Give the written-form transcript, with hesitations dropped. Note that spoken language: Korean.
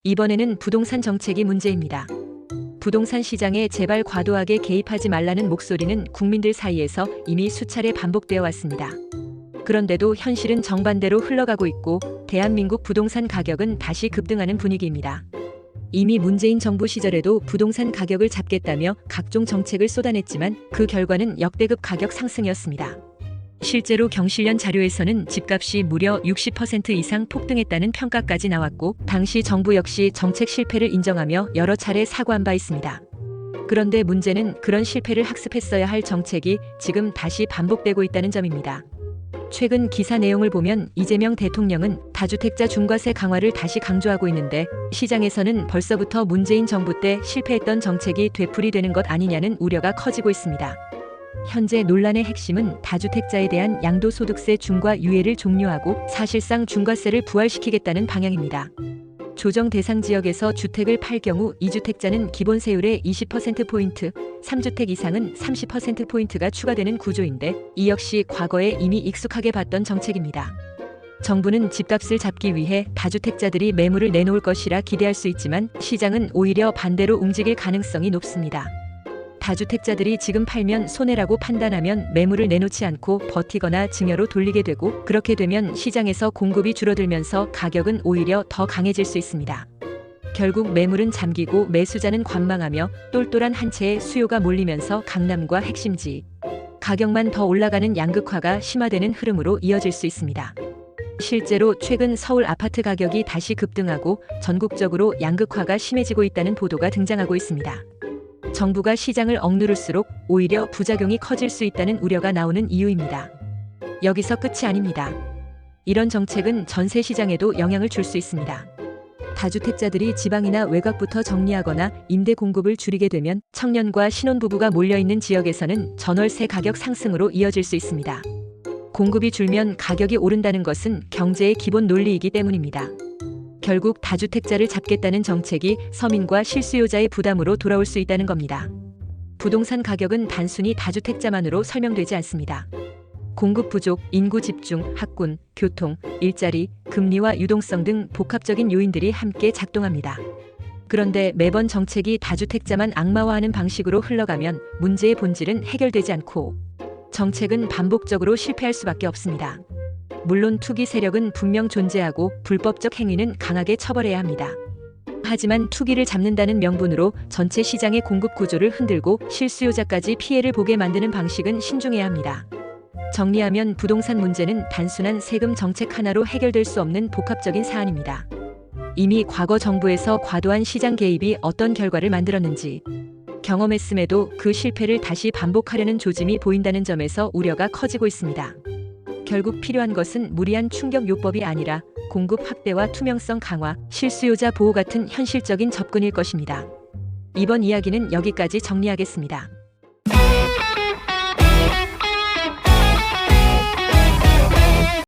이번에는 부동산 정책이 문제입니다. 부동산 시장에 제발 과도하게 개입하지 말라는 목소리는 국민들 사이에서 이미 수차례 반복되어 왔습니다. 그런데도 현실은 정반대로 흘러가고 있고 대한민국 부동산 가격은 다시 급등하는 분위기입니다. 이미 문재인 정부 시절에도 부동산 가격을 잡겠다며 각종 정책을 쏟아냈지만 그 결과는 역대급 가격 상승이었습니다. 실제로 경실련 자료에서는 집값이 무려 60% 이상 폭등했다는 평가까지 나왔고 당시 정부 역시 정책 실패를 인정하며 여러 차례 사과한 바 있습니다. 그런데 문제는 그런 실패를 학습했어야 할 정책이 지금 다시 반복되고 있다는 점입니다. 최근 기사 내용을 보면 이재명 대통령은 다주택자 중과세 강화를 다시 강조하고 있는데 시장에서는 벌써부터 문재인 정부 때 실패했던 정책이 되풀이되는 것 아니냐는 우려가 커지고 있습니다. 현재 논란의 핵심은 다주택자에 대한 양도소득세 중과 유예를 종료하고 사실상 중과세를 부활시키겠다는 방향입니다. 조정 대상 지역에서 주택을 팔 경우 2주택자는 기본 세율의 20%포인트, 3주택 이상은 30%포인트가 추가되는 구조인데 이 역시 과거에 이미 익숙하게 봤던 정책입니다. 정부는 집값을 잡기 위해 다주택자들이 매물을 내놓을 것이라 기대할 수 있지만 시장은 오히려 반대로 움직일 가능성이 높습니다. 다주택자들이 지금 팔면 손해라고 판단하면 매물을 내놓지 않고 버티거나 증여로 돌리게 되고 그렇게 되면 시장에서 공급이 줄어들면서 가격은 오히려 더 강해질 수 있습니다. 결국 매물은 잠기고 매수자는 관망하며 똘똘한 한 채의 수요가 몰리면서 강남과 핵심지 가격만 더 올라가는 양극화가 심화되는 흐름으로 이어질 수 있습니다. 실제로 최근 서울 아파트 가격이 다시 급등하고 전국적으로 양극화가 심해지고 있다는 보도가 등장하고 있습니다. 정부가 시장을 억누를수록 오히려 부작용이 커질 수 있다는 우려가 나오는 이유입니다. 여기서 끝이 아닙니다. 이런 정책은 전세 시장에도 영향을 줄 수 있습니다. 다주택자들이 지방이나 외곽부터 정리하거나 임대 공급을 줄이게 되면 청년과 신혼부부가 몰려있는 지역에서는 전월세 가격 상승으로 이어질 수 있습니다. 공급이 줄면 가격이 오른다는 것은 경제의 기본 논리이기 때문입니다. 결국 다주택자를 잡겠다는 정책이 서민과 실수요자의 부담으로 돌아올 수 있다는 겁니다. 부동산 가격은 단순히 다주택자만으로 설명되지 않습니다. 공급 부족, 인구 집중, 학군, 교통, 일자리, 금리와 유동성 등 복합적인 요인들이 함께 작동합니다. 그런데 매번 정책이 다주택자만 악마화하는 방식으로 흘러가면 문제의 본질은 해결되지 않고 정책은 반복적으로 실패할 수밖에 없습니다. 물론 투기 세력은 분명 존재하고 불법적 행위는 강하게 처벌해야 합니다. 하지만 투기를 잡는다는 명분으로 전체 시장의 공급 구조를 흔들고 실수요자까지 피해를 보게 만드는 방식은 신중해야 합니다. 정리하면 부동산 문제는 단순한 세금 정책 하나로 해결될 수 없는 복합적인 사안입니다. 이미 과거 정부에서 과도한 시장 개입이 어떤 결과를 만들었는지 경험했음에도 그 실패를 다시 반복하려는 조짐이 보인다는 점에서 우려가 커지고 있습니다. 결국 필요한 것은 무리한 충격 요법이 아니라 공급 확대와 투명성 강화, 실수요자 보호 같은 현실적인 접근일 것입니다. 이번 이야기는 여기까지 정리하겠습니다.